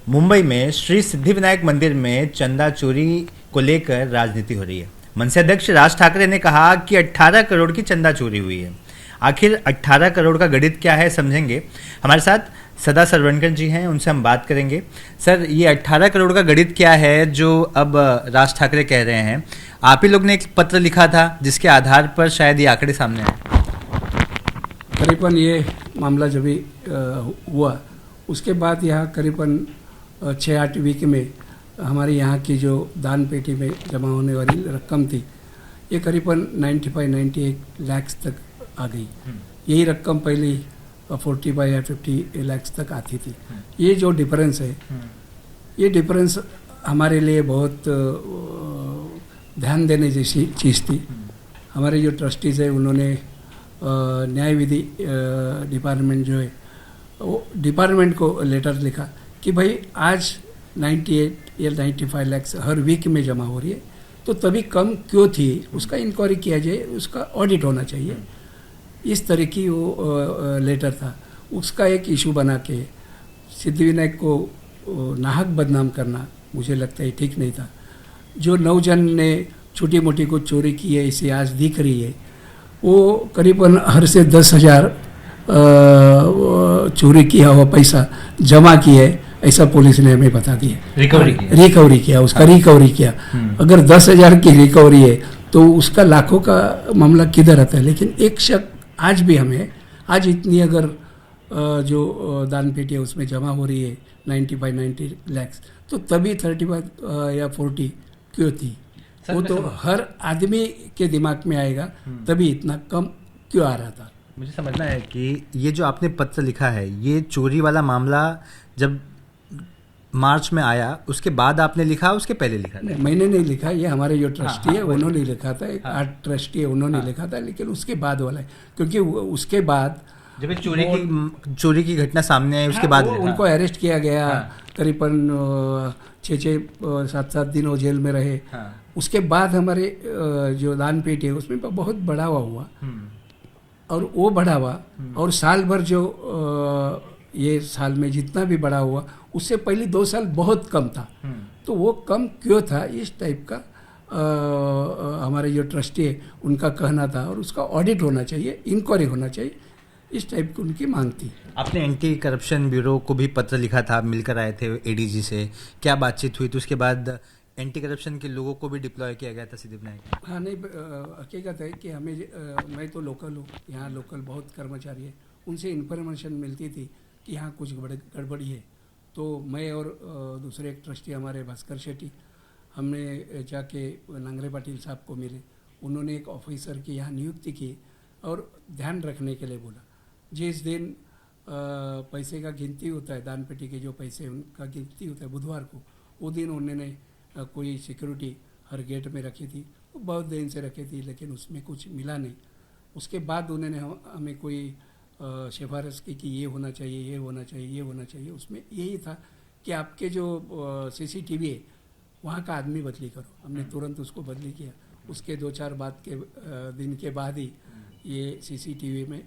मुंबई में श्री सिद्धिविनायक मंदिर में चंदा चोरी को लेकर राजनीति हो रही है। मनसे अध्यक्ष राज ठाकरे ने कहा कि 18 करोड़ की चंदा चोरी हुई है। आखिर 18 करोड़ का गणित क्या है, समझेंगे। हमारे साथ सदा सरवणकर जी हैं, उनसे हम बात करेंगे। सर, ये 18 करोड़ का गणित क्या है जो अब राज ठाकरे कह रहे हैं? आप ही लोग ने एक पत्र लिखा था जिसके आधार पर शायद ये आंकड़े सामने आए। करीबन ये मामला जब भी हुआ उसके बाद यहाँ करीबन 6-8 वीक में हमारे यहाँ की जो दान पेटी में जमा होने वाली रकम थी ये करीबन 95-98 लाख तक आ गई। यही रकम पहले 45 या 50 लाख तक आती थी। ये जो डिफरेंस है, ये डिफरेंस हमारे लिए बहुत ध्यान देने जैसी चीज़ थी। हमारे जो ट्रस्टीज़ है उन्होंने न्याय विधि डिपार्टमेंट जो है वो डिपार्टमेंट को लेटर लिखा कि भाई आज 98 या 95 लाख हर वीक में जमा हो रही है, तो तभी कम क्यों थी उसका इंक्वायरी किया जाए, उसका ऑडिट होना चाहिए। इस तरह की वो लेटर था। उसका एक इशू बना के सिद्धिविनायक को नाहक बदनाम करना मुझे लगता है ठीक नहीं था। जो 9 जन ने छोटी मोटी को चोरी की है इसे आज दिख रही है, वो करीबन हर से 10,000 चोरी किया हुआ पैसा जमा किया है, ऐसा पुलिस ने हमें बता दिया। रिकवरी किया उसका रिकवरी किया। अगर 10,000 की रिकवरी है तो उसका लाखों का मामला किधर आता है। लेकिन एक शक आज भी हमें, आज इतनी अगर जो दान पेटी है उसमें जमा हो रही है 95-90 लाख, तो तभी 35 या 40 क्यों थी? वो तो हर आदमी के दिमाग में आएगा, तभी इतना कम क्यों आ रहा था। मुझे समझना है कि ये जो आपने पत्र लिखा है, ये चोरी वाला मामला जब मार्च में आया उसके बाद आपने लिखा, उसके पहले लिखा? नहीं, मैंने नहीं लिखा, ये हमारे जो ट्रस्टी है उन्होंने लिखा था। एक 8 ट्रस्टी है उन्होंने लिखा था, लेकिन उसके बाद वाला है, क्योंकि उसके बाद जब चोरी की घटना सामने आई उसके बाद उनको अरेस्ट किया गया। करीबन 6-7 दिन वो जेल में रहे। उसके बाद हमारे जो दान पेटी है उसमें बहुत बढ़ावा हुआ, और वो बढ़ावा और साल भर जो ये साल में जितना भी बढ़ा हुआ उससे पहले 2 साल बहुत कम था। तो वो कम क्यों था, इस टाइप का हमारे जो ट्रस्टी है उनका कहना था, और उसका ऑडिट होना चाहिए, इंक्वायरी होना चाहिए, इस टाइप की उनकी मांग थी। आपने एंटी करप्शन ब्यूरो को भी पत्र लिखा था, मिलकर आए थे एडीजी से, क्या बातचीत हुई थी? उसके बाद एंटी करप्शन के लोगों को भी डिप्लॉय किया गया था सिद्धिविनायक। हाँ, नहीं, हकीकत है कि हमें मैं तो लोकल हूँ, यहाँ लोकल बहुत कर्मचारी है, उनसे इन्फॉर्मेशन मिलती थी कि यहाँ कुछ गड़बड़ी है। तो मैं और दूसरे एक ट्रस्टी हमारे भास्कर शेट्टी, हमने जाके नांगरे पाटिल साहब को मिले। उन्होंने एक ऑफिसर की यहाँ नियुक्ति की और ध्यान रखने के लिए बोला। जिस दिन पैसे का गिनती होता है, दान पेटी के जो पैसे उनका गिनती होता है बुधवार को, वो दिन उन्होंने कोई सिक्योरिटी हर गेट में रखी थी। वो बहुत दिन से रखी थी, लेकिन उसमें कुछ मिला नहीं। उसके बाद उन्होंने हमें कोई सिफारिश की कि ये होना चाहिए, ये होना चाहिए, ये होना चाहिए। उसमें यही था कि आपके जो सीसीटीवी है वहाँ का आदमी बदली करो। हमने तुरंत उसको बदली किया। उसके 2-4 दिन के बाद ही ये सीसीटीवी में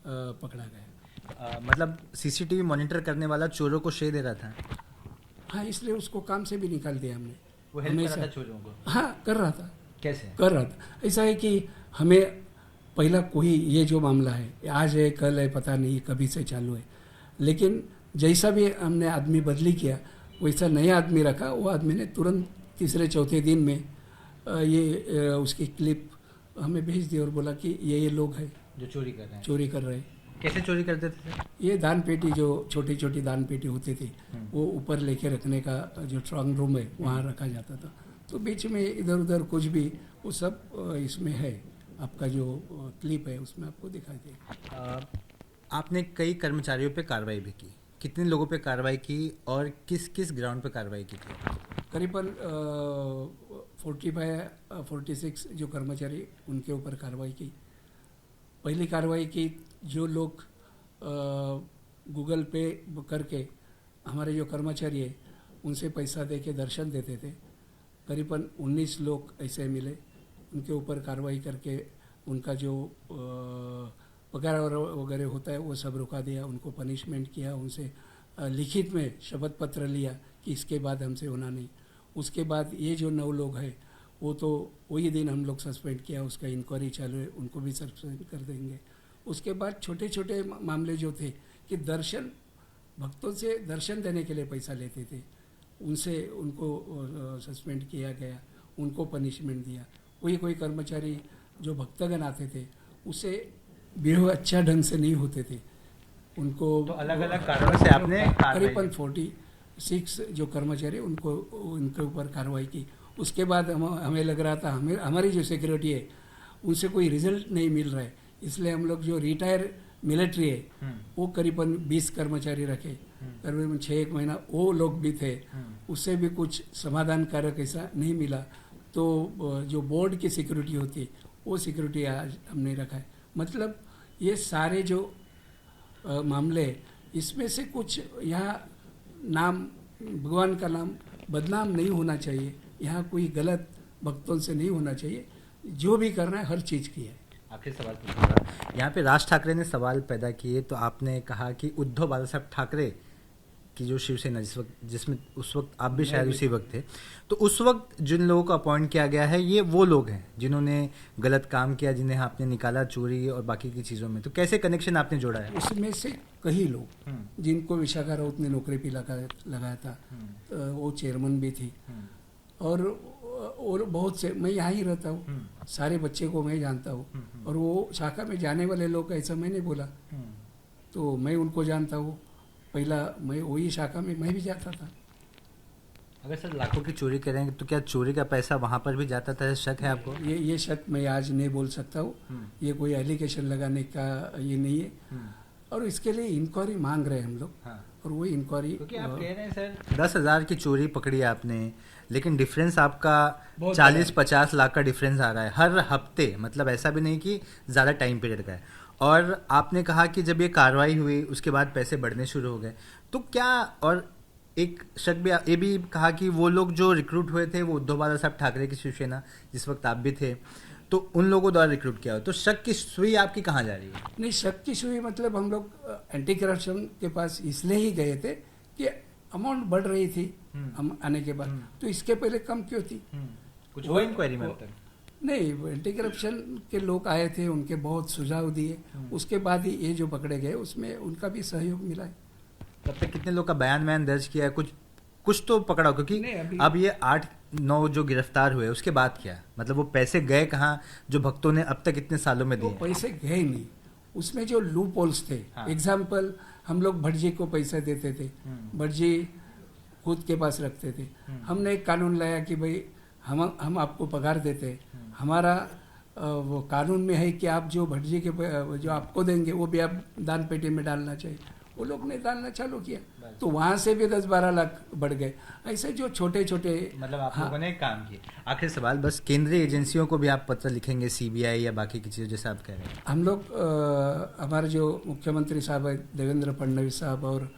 पकड़ा गया। मतलब सीसीटीवी मॉनिटर करने वाला चोरों को शेयर दे रहा था? हाँ, इसलिए उसको काम से भी निकाल दिया हमने। वो हेल्प कर रहा था चोरों को? हाँ, कर रहा था। कैसे कर रहा था? ऐसा है कि हमें पहला कोई ये जो मामला है आज है कल है पता नहीं कभी से चालू है, लेकिन जैसा भी हमने आदमी बदली किया वैसा नया आदमी रखा। वो आदमी ने तुरंत 3-4 दिन में ये उसकी क्लिप हमें भेज दी और बोला कि ये लोग हैं जो चोरी कर रहे हैं। चोरी कर रहे हैं। कैसे चोरी करते थे? ये दान पेटी, जो छोटी छोटी दान पेटी होती थी, वो ऊपर लेके रखने का जो स्ट्रांग रूम है वहाँ रखा जाता था। तो बीच में इधर उधर कुछ भी, वो सब इसमें है। आपका जो क्लिप है उसमें आपको दिखाई देगा। आपने कई कर्मचारियों पे कार्रवाई भी की, कितने लोगों पे कार्रवाई की और किस किस ग्राउंड पे कार्रवाई की थी? करीबन 45-46 जो कर्मचारी उनके ऊपर कार्रवाई की। पहली कार्रवाई की जो लोग गूगल पे करके हमारे जो कर्मचारी है उनसे पैसा दे के दर्शन देते थे, करीबन 19 लोग ऐसे मिले। उनके ऊपर कार्रवाई करके उनका जो पगार वगैरह होता है वो सब रुका दिया, उनको पनिशमेंट किया, उनसे लिखित में शपथ पत्र लिया कि इसके बाद हमसे होना नहीं। उसके बाद ये जो 9 लोग हैं वो तो वही दिन हम लोग सस्पेंड किया, उसका इंक्वायरी चालू है, उनको भी सस्पेंड कर देंगे। उसके बाद छोटे छोटे मामले जो थे कि भक्तों से दर्शन देने के लिए पैसा लेते थे, उनको सस्पेंड किया गया, उनको पनिशमेंट दिया। कोई कर्मचारी जो भक्तगण आते थे उससे बिहेव अच्छा ढंग से नहीं होते थे, उनको तो अलग अलग कारणों से आपने करीबन 46 जो कर्मचारी उनके ऊपर कार्रवाई की। उसके बाद हमें लग रहा था हमारी जो सिक्योरिटी है उनसे कोई रिजल्ट नहीं मिल रहा है, इसलिए हम लोग जो रिटायर मिलिट्री है वो करीबन 20 कर्मचारी रखे, करीबन 6 महीना वो लोग भी थे, उससे भी कुछ समाधान कारक ऐसा नहीं मिला। तो जो बोर्ड की सिक्योरिटी होती है वो सिक्योरिटी आज हमने रखा है। मतलब ये सारे जो मामले, इसमें से कुछ यहाँ नाम, भगवान का नाम बदनाम नहीं होना चाहिए, यहाँ कोई गलत भक्तों से नहीं होना चाहिए, जो भी करना है हर चीज़ की है। आखिरी सवाल पूछूंगा, यहाँ पे राज ठाकरे ने सवाल पैदा किए, तो आपने कहा कि उद्धव बालासाहेब ठाकरे की जो शिवसेना जिसमें उस वक्त आप भी शायद उसी वक्त थे, तो उस वक्त जिन लोगों को अपॉइंट किया गया है ये वो लोग हैं जिन्होंने गलत काम किया, जिन्हें आपने निकाला चोरी और बाकी की चीज़ों में, तो कैसे कनेक्शन आपने जोड़ा है? उसमें से कई लोग जिनको विशाखा राउत ने नौकरी पे लगाया था, वो चेयरमैन भी थी, और बहुत से, मैं यहाँ ही रहता हूँ, सारे बच्चे को मैं जानता हूँ, और वो शाखा में जाने वाले लोग ऐसा मैंने बोला, तो मैं उनको जानता हूँ। पहला मैं वही शाखा में मैं भी जाता था। अगर सर लाखों की चोरी करेंगे तो क्या चोरी का पैसा वहाँ पर भी जाता था, शक है आपको? ये शक मैं आज नहीं बोल सकता हूँ, ये कोई एलिगेशन लगाने का ये नहीं है, और इसके लिए इंक्वायरी मांग रहे हैं हम लोग। हाँ। और वो इंक्वायरी, क्योंकि आप कह रहे हैं सर 10,000 की चोरी पकड़ी आपने, लेकिन डिफरेंस आपका 40-50 लाख का डिफरेंस आ रहा है हर हफ्ते, मतलब ऐसा भी नहीं कि ज़्यादा टाइम पीरियड का है। और आपने कहा कि जब ये कार्रवाई हुई उसके बाद पैसे बढ़ने शुरू हो गए, तो क्या, और एक शक भी ये भी कहा कि वो लोग जो रिक्रूट हुए थे वो उद्धव बालासाहेब ठाकरे की शिवसेना, जिस वक्त आप भी थे, तो उन लोगों द्वारा रिक्रूट किया हो, तो शक की सुई आपकी कहाँ जा रही है? नहीं, शक की सुई मतलब हम लोग एंटी करप्शन के पास इसलिए ही गए थे कि अमाउंट बढ़ रही थी हम आने के बाद, तो इसके पहले कम क्यों थी? कुछ हुआ इंक्वायरी में अब तक? नहीं, एंटी करप्शन के लोग आए थे, उनके बहुत सुझाव दिए, उसके बाद ही ये जो पकड़े गए उसमें उनका भी सहयोग मिला है। तब तक कितने लोग का बयान दर्ज किया है? कुछ तो पकड़ा, क्योंकि अब ये 8-9 जो गिरफ्तार हुए उसके बाद क्या, मतलब वो पैसे गए कहाँ जो भक्तों ने अब तक इतने सालों में दिए? पैसे गए नहीं, उसमें जो लूप होल्स थे। एग्जाम्पल, हम लोग भटजी को पैसे देते थे, भटजी खुद के पास रखते थे, हमने एक कानून लाया कि भाई हम आपको पगार देते, हमारा वो कानून में है कि आप जो भटजी के जो आपको देंगे वो भी आप दान पेटी में डालना चाहिए। वो लोग ने डालना चालू किया, तो वहां से भी 10-12 लाख बढ़ गए। ऐसे जो छोटे छोटे, मतलब आप लोगों ने काम किए। आखिरी सवाल, बस केंद्रीय एजेंसियों को भी आप पत्र लिखेंगे, सीबीआई या बाकी की चीज़ जैसे आप कह रहे हैं? हम लोग हमारे जो मुख्यमंत्री साहब है देवेंद्र फडणवीस साहब और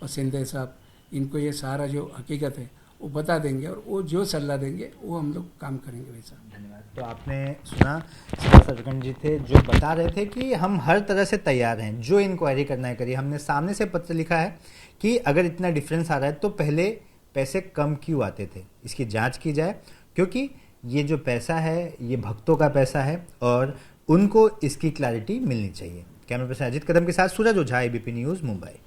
शिंदे साहब, इनको ये सारा जो हकीकत है वो बता देंगे, और वो जो सलाह देंगे वो हम लोग काम करेंगे वैसा। धन्यवाद। तो आपने सुना, सरकंड जी थे जो बता रहे थे कि हम हर तरह से तैयार हैं, जो इंक्वायरी करना है करिए। हमने सामने से पत्र लिखा है कि अगर इतना डिफरेंस आ रहा है तो पहले पैसे कम क्यों आते थे, इसकी जांच की जाए, क्योंकि ये जो पैसा है ये भक्तों का पैसा है और उनको इसकी क्लैरिटी मिलनी चाहिए। कैमरा पर्सन अजित कदम के साथ सूरज ओझा, ABP न्यूज़, मुंबई।